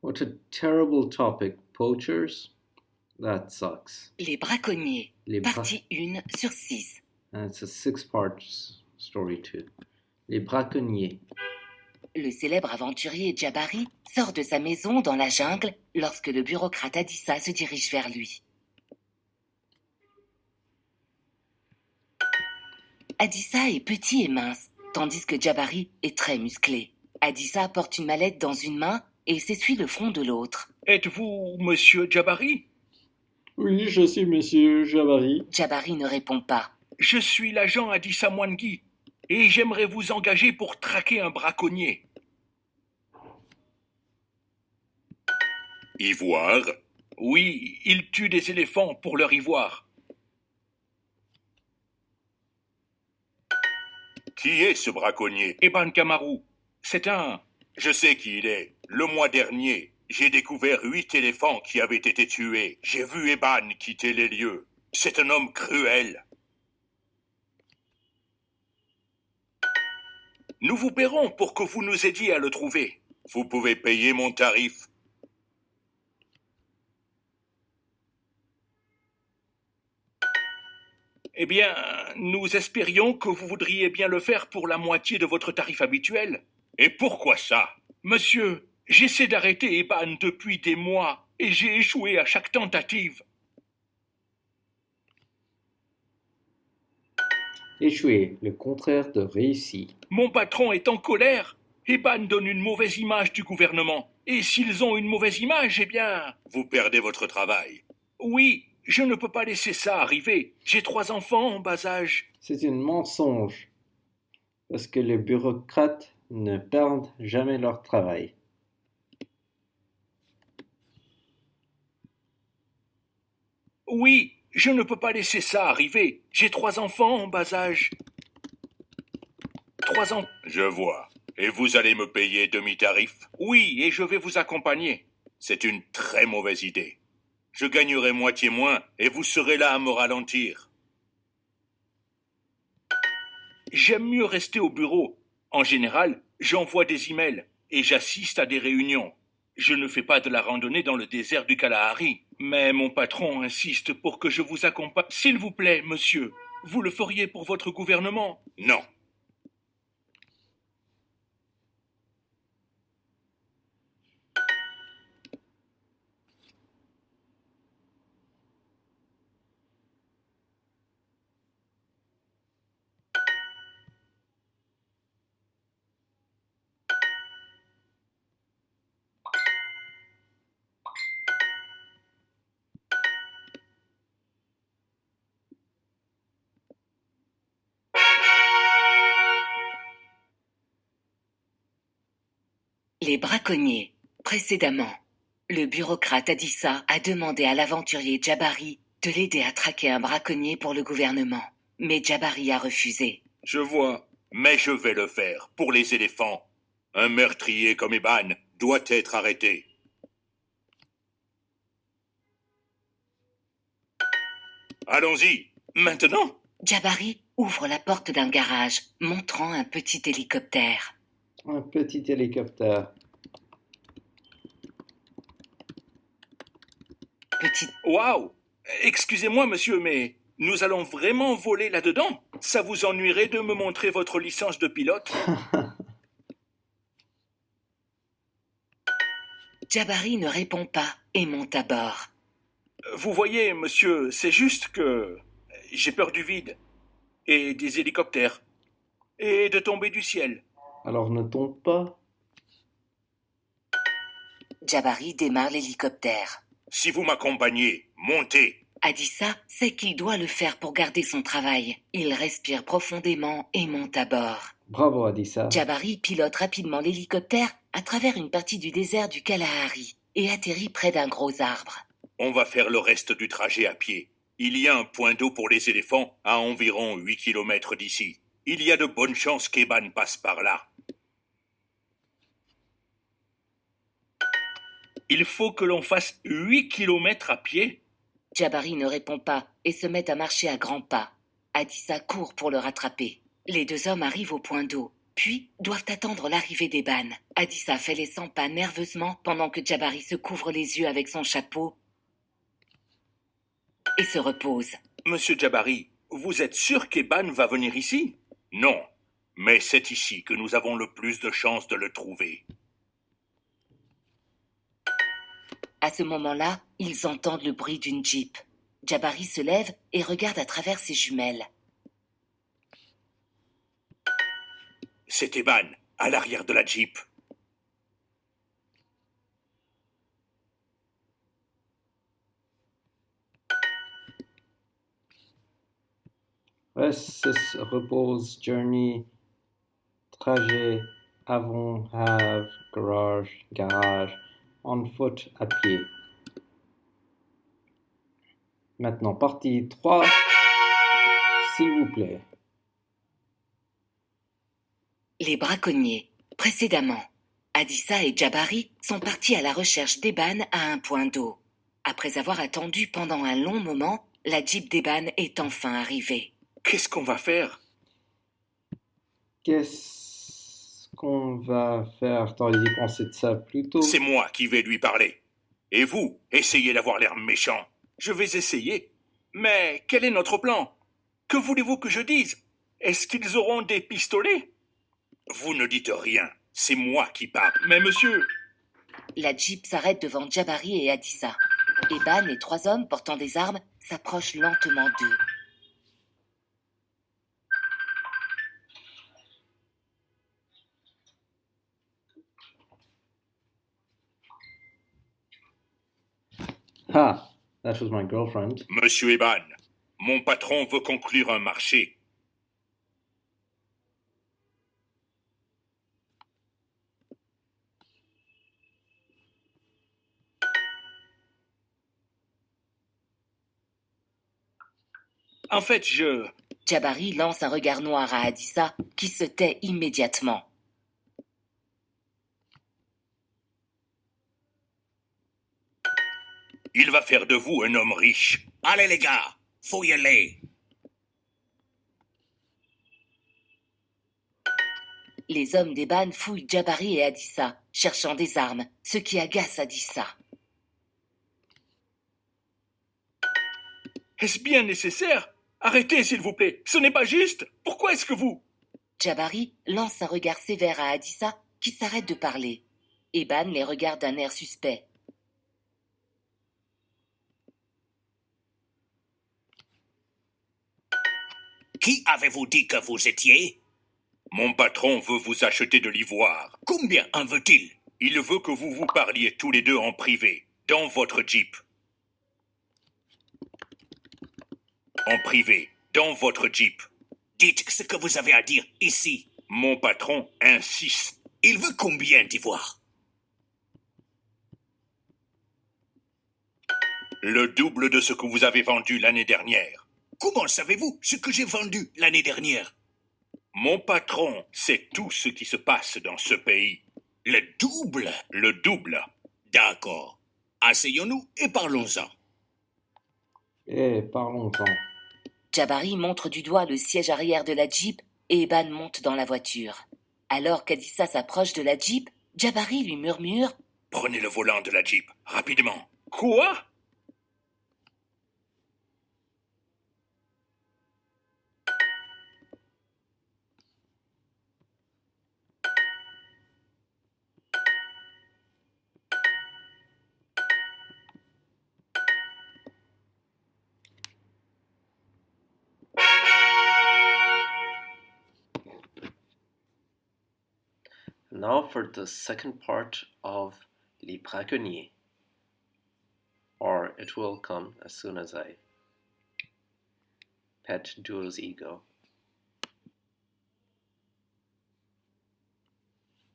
What a terrible topic. Poachers? That sucks. Les braconniers, Les bra- partie 1 sur 6. And it's a six-part story too. Les braconniers. Le célèbre aventurier Jabari sort de sa maison dans la jungle lorsque le bureaucrate Adissa se dirige vers lui. Adissa est petit et mince, tandis que Jabari est très musclé. Adissa porte une mallette dans une main et s'essuie le front de l'autre. Êtes-vous Monsieur Jabari? Oui, je suis Monsieur Jabari. Jabari ne répond pas. Je suis l'agent Adissa Mwangui et j'aimerais vous engager pour traquer un braconnier. Ivoire? Oui, il tue des éléphants pour leur ivoire. Qui est ce braconnier? Eban Kamarou. C'est un... Je sais qui il est. Le mois dernier, j'ai découvert 8 éléphants qui avaient été tués. J'ai vu Eban quitter les lieux. C'est un homme cruel. Nous vous paierons pour que vous nous aidiez à le trouver. Vous pouvez payer mon tarif. Eh bien, nous espérions que vous voudriez bien le faire pour la moitié de votre tarif habituel. Et pourquoi ça? Monsieur, j'essaie d'arrêter Eban depuis des mois et j'ai échoué à chaque tentative. Échoué, le contraire de réussi. Mon patron est en colère. Eban donne une mauvaise image du gouvernement. Et s'ils ont une mauvaise image, eh bien... Vous perdez votre travail. Oui, je ne peux pas laisser ça arriver. J'ai 3 enfants en bas âge. C'est un mensonge. Parce que les bureaucrates ne perdent jamais leur travail. Oui, je ne peux pas laisser ça arriver. J'ai 3 enfants en bas âge. 3 ans. Je vois. Et vous allez me payer demi-tarif? Oui, et je vais vous accompagner. C'est une très mauvaise idée. Je gagnerai moitié moins et vous serez là à me ralentir. J'aime mieux rester au bureau. En général, j'envoie des emails et j'assiste à des réunions. Je ne fais pas de la randonnée dans le désert du Kalahari, mais mon patron insiste pour que je vous accompagne. S'il vous plaît, monsieur, vous le feriez pour votre gouvernement? Non. Les braconniers. Précédemment, le bureaucrate Adissa a demandé à l'aventurier Jabari de l'aider à traquer un braconnier pour le gouvernement. Mais Jabari a refusé. Je vois, mais je vais le faire pour les éléphants. Un meurtrier comme Eban doit être arrêté. Allons-y, maintenant. Jabari ouvre la porte d'un garage, montrant un petit hélicoptère. Un petit hélicoptère. Petit... Waouh! Excusez-moi, monsieur, mais nous allons vraiment voler là-dedans? Ça vous ennuierait de me montrer votre licence de pilote? Jabari ne répond pas et monte à bord. Vous voyez, monsieur, c'est juste que j'ai peur du vide, et des hélicoptères, et de tomber du ciel. Alors ne tombe pas. Jabari démarre l'hélicoptère. Si vous m'accompagnez, montez. Adissa sait qu'il doit le faire pour garder son travail. Il respire profondément et monte à bord. Bravo Adissa. Jabari pilote rapidement l'hélicoptère à travers une partie du désert du Kalahari et atterrit près d'un gros arbre. On va faire le reste du trajet à pied. Il y a un point d'eau pour les éléphants à environ 8 kilomètres d'ici. Il y a de bonnes chances qu'Eban passe par là. Il faut que l'on fasse 8 kilomètres à pied? Jabari ne répond pas et se met à marcher à grands pas. Adissa court pour le rattraper. Les 2 hommes arrivent au point d'eau. puis doivent attendre l'arrivée d'Eban. Adissa fait les 100 pas nerveusement pendant que Jabari se couvre les yeux avec son chapeau et se repose. Monsieur Jabari, vous êtes sûr qu'Eban va venir ici? Non, mais c'est ici que nous avons le plus de chances de le trouver. À ce moment-là, ils entendent le bruit d'une Jeep. Jabari se lève et regarde à travers ses jumelles. C'est Eban, à l'arrière de la Jeep. Reste, repose, journey, trajet, avant, have, garage, on foot, à pied. Maintenant, partie 3, s'il vous plaît. Les braconniers. Précédemment, Adissa et Jabari sont partis à la recherche d'Eban à un point d'eau. Après avoir attendu pendant un long moment, la Jeep d'Eban est enfin arrivée. Qu'est-ce qu'on va faire? Qu'est-ce qu'on va faire? T'aurais dû penser de ça plus tôt. C'est moi qui vais lui parler. Et vous, essayez d'avoir l'air méchant. Je vais essayer. Mais quel est notre plan? Que voulez-vous que je dise? Est-ce qu'ils auront des pistolets? Vous ne dites rien. C'est moi qui parle. Mais monsieur... La Jeep s'arrête devant Jabari et Adissa. Eban et 3 hommes portant des armes s'approchent lentement d'eux. Ah, that was my girlfriend. Monsieur Eban, mon patron veut conclure un marché. En fait, Jabari lance un regard noir à Adissa, qui se tait immédiatement. Il va faire de vous un homme riche. Allez les gars, faut y aller. Les hommes d'Eban fouillent Jabari et Adissa, cherchant des armes, ce qui agace Adissa. Est-ce bien nécessaire? Arrêtez, s'il vous plaît. Ce n'est pas juste. Pourquoi est-ce que vous... Jabari lance un regard sévère à Adissa, qui s'arrête de parler. Eban les regarde d'un air suspect. Qui avez-vous dit que vous étiez? Mon patron veut vous acheter de l'ivoire. Combien en veut-il? Il veut que vous vous parliez tous les deux en privé, dans votre Jeep. En privé, dans votre Jeep. Dites ce que vous avez à dire ici. Mon patron insiste. Il veut combien d'ivoire? Le double de ce que vous avez vendu l'année dernière. Comment savez-vous ce que j'ai vendu l'année dernière? Mon patron sait tout ce qui se passe dans ce pays. Le double? Le double. D'accord. Asseyons-nous et parlons-en. Parlons-en. Jabari montre du doigt le siège arrière de la Jeep et Eban monte dans la voiture. Alors qu'Adissa s'approche de la Jeep, Jabari lui murmure « Prenez le volant de la Jeep, rapidement. » Quoi? Now for the second part of Les Braconniers. Or it will come as soon as I pet Duo's ego.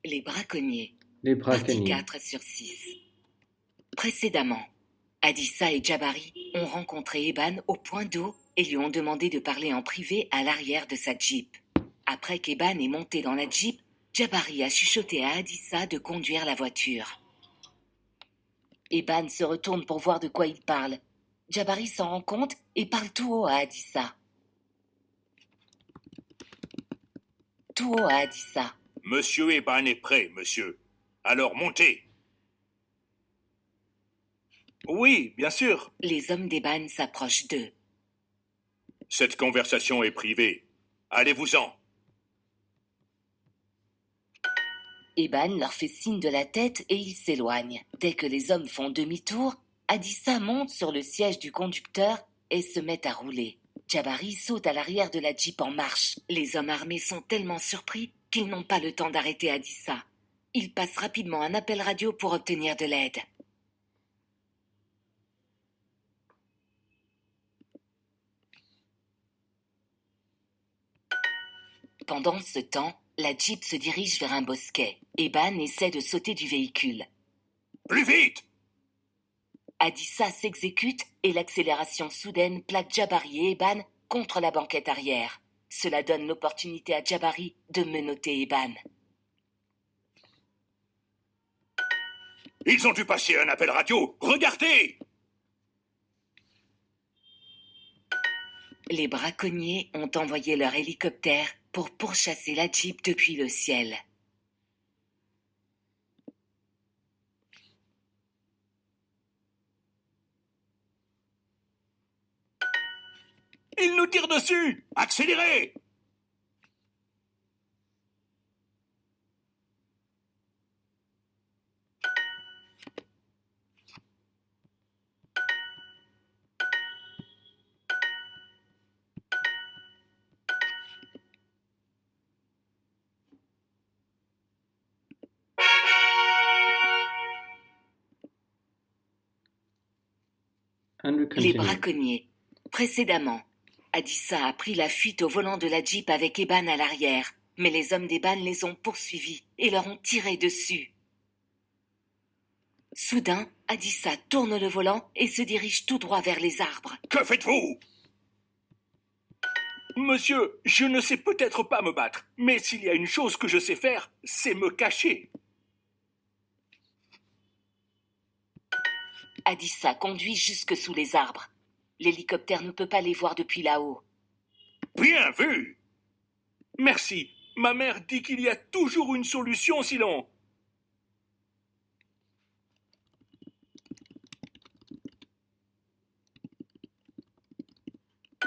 Les braconniers. Les Partie Braconniers. 4 sur 6. Précédemment, Adissa et Jabari ont rencontré Eban au point d'eau et lui ont demandé de parler en privé à l'arrière de sa Jeep. Après qu'Eban est monté dans la Jeep, Jabari a chuchoté à Adissa de conduire la voiture. Eban se retourne pour voir de quoi il parle. Jabari s'en rend compte et parle tout haut à Adissa. Tout haut à Adissa. Monsieur Eban est prêt, monsieur. Alors montez. Oui, bien sûr. Les hommes d'Eban s'approchent d'eux. Cette conversation est privée. Allez-vous-en. Eban leur fait signe de la tête et ils s'éloignent. Dès que les hommes font demi-tour, Adissa monte sur le siège du conducteur et se met à rouler. Jabari saute à l'arrière de la Jeep en marche. Les hommes armés sont tellement surpris qu'ils n'ont pas le temps d'arrêter Adissa. Ils passent rapidement un appel radio pour obtenir de l'aide. Pendant ce temps, la Jeep se dirige vers un bosquet. Eban essaie de sauter du véhicule. Plus vite! Adissa s'exécute et l'accélération soudaine plaque Jabari et Eban contre la banquette arrière. Cela donne l'opportunité à Jabari de menotter Eban. Ils ont dû passer un appel radio. Regardez! Les braconniers ont envoyé leur hélicoptère pour pourchasser la Jeep depuis le ciel. Ils nous tirent dessus! Accélérez! Les braconniers. Précédemment, Adissa a pris la fuite au volant de la Jeep avec Eban à l'arrière, mais les hommes d'Eban les ont poursuivis et leur ont tiré dessus. Soudain, Adissa tourne le volant et se dirige tout droit vers les arbres. Que faites-vous? Monsieur, je ne sais peut-être pas me battre, mais s'il y a une chose que je sais faire, c'est me cacher. Adissa conduit jusque sous les arbres. L'hélicoptère ne peut pas les voir depuis là-haut. Bien vu! Merci. Ma mère dit qu'il y a toujours une solution sinon.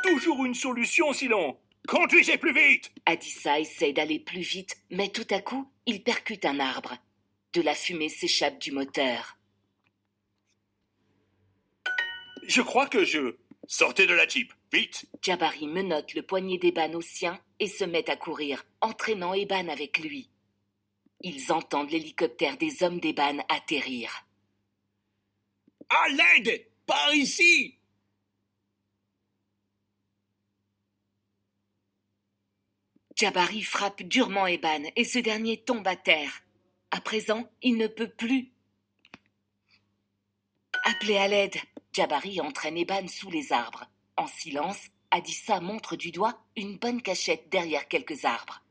Toujours une solution sinon. Conduisez plus vite! Adissa essaie d'aller plus vite, mais tout à coup, il percute un arbre. De la fumée s'échappe du moteur. Je crois que je... Sortez de la Jeep, vite! Jabari menotte le poignet d'Eban au sien et se met à courir, entraînant Eban avec lui. Ils entendent l'hélicoptère des hommes d'Eban atterrir. À l'aide! Par ici! Jabari frappe durement Eban et ce dernier tombe à terre. À présent, il ne peut plus. Appelez à l'aide. Jabari entraîne Eban sous les arbres. En silence, Adissa montre du doigt une bonne cachette derrière quelques arbres.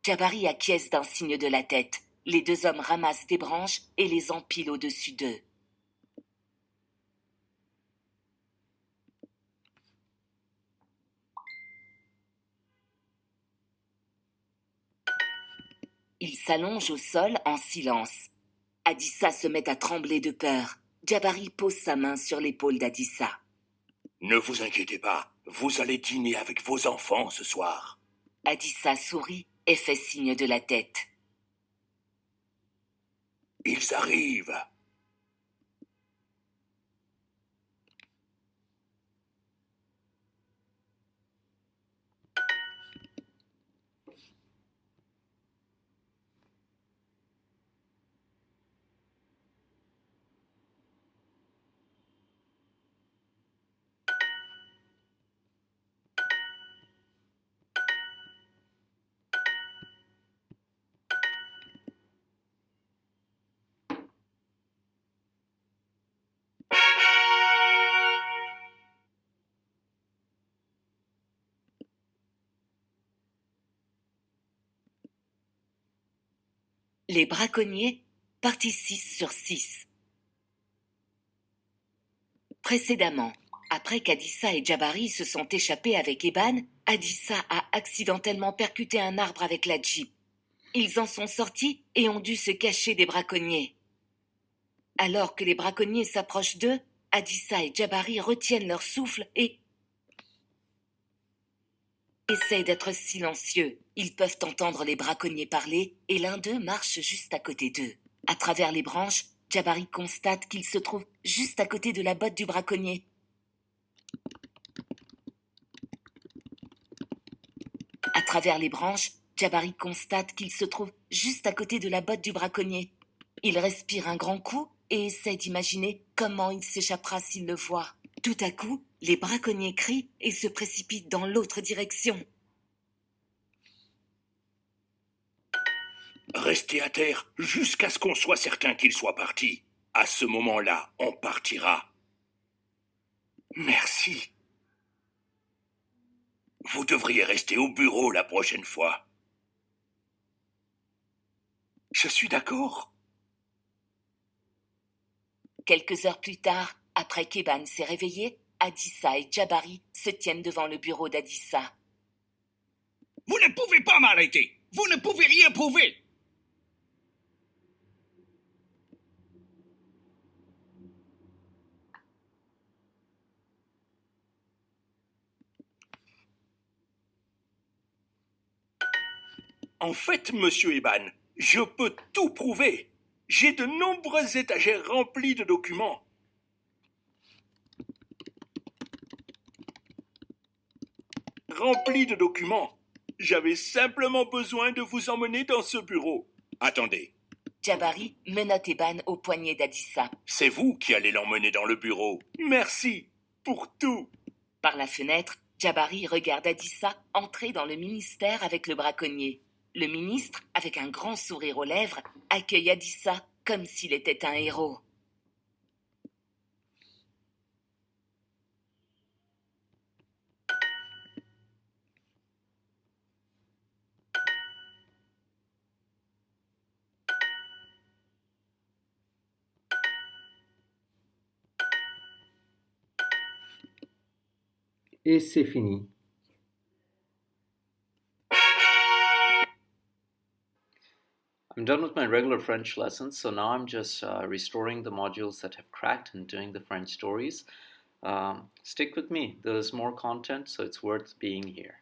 Jabari acquiesce d'un signe de la tête. Les deux hommes ramassent des branches et les empilent au-dessus d'eux. Ils s'allongent au sol en silence. Adissa se met à trembler de peur. Jabari pose sa main sur l'épaule d'Adissa. Ne vous inquiétez pas, vous allez dîner avec vos enfants ce soir. Adissa sourit et fait signe de la tête. Ils arrivent. Les braconniers, partie 6 sur 6. Précédemment, après qu'Adissa et Jabari se sont échappés avec Eban, Adissa a accidentellement percuté un arbre avec la Jeep. Ils en sont sortis et ont dû se cacher des braconniers. Alors que les braconniers s'approchent d'eux, Adissa et Djabari retiennent leur souffle et essayent d'être silencieux. Ils peuvent entendre les braconniers parler et l'un d'eux marche juste à côté d'eux. À travers les branches, Djabari constate qu'il se trouve juste à côté de la botte du braconnier. À travers les branches, Djabari constate qu'il se trouve juste à côté de la botte du braconnier. Il respire un grand coup et essaie d'imaginer comment il s'échappera s'il le voit. Tout à coup, les braconniers crient et se précipitent dans l'autre direction. Restez à terre jusqu'à ce qu'on soit certain qu'il soit parti. À ce moment-là, on partira. Merci. Vous devriez rester au bureau la prochaine fois. Je suis d'accord. Quelques heures plus tard, après qu'Eban s'est réveillé, Adissa et Djabari se tiennent devant le bureau d'Adissa. Vous ne pouvez pas m'arrêter. Vous ne pouvez rien prouver. En fait, monsieur Eban, je peux tout prouver. J'ai de nombreuses étagères remplies de documents. Remplies de documents. J'avais simplement besoin de vous emmener dans ce bureau. Attendez, Djabari menotte Eban au poignet d'Adissa. c'est vous qui allez l'emmener dans le bureau. Merci pour tout. Par la fenêtre, Djabari regarde Adissa entrer dans le ministère avec le braconnier. Le ministre, avec un grand sourire aux lèvres, accueille Adissa comme s'il était un héros. Et c'est fini. I'm done with my regular French lessons, so now I'm just restoring the modules that have cracked and doing the French stories. Stick with me, there's more content, so it's worth being here.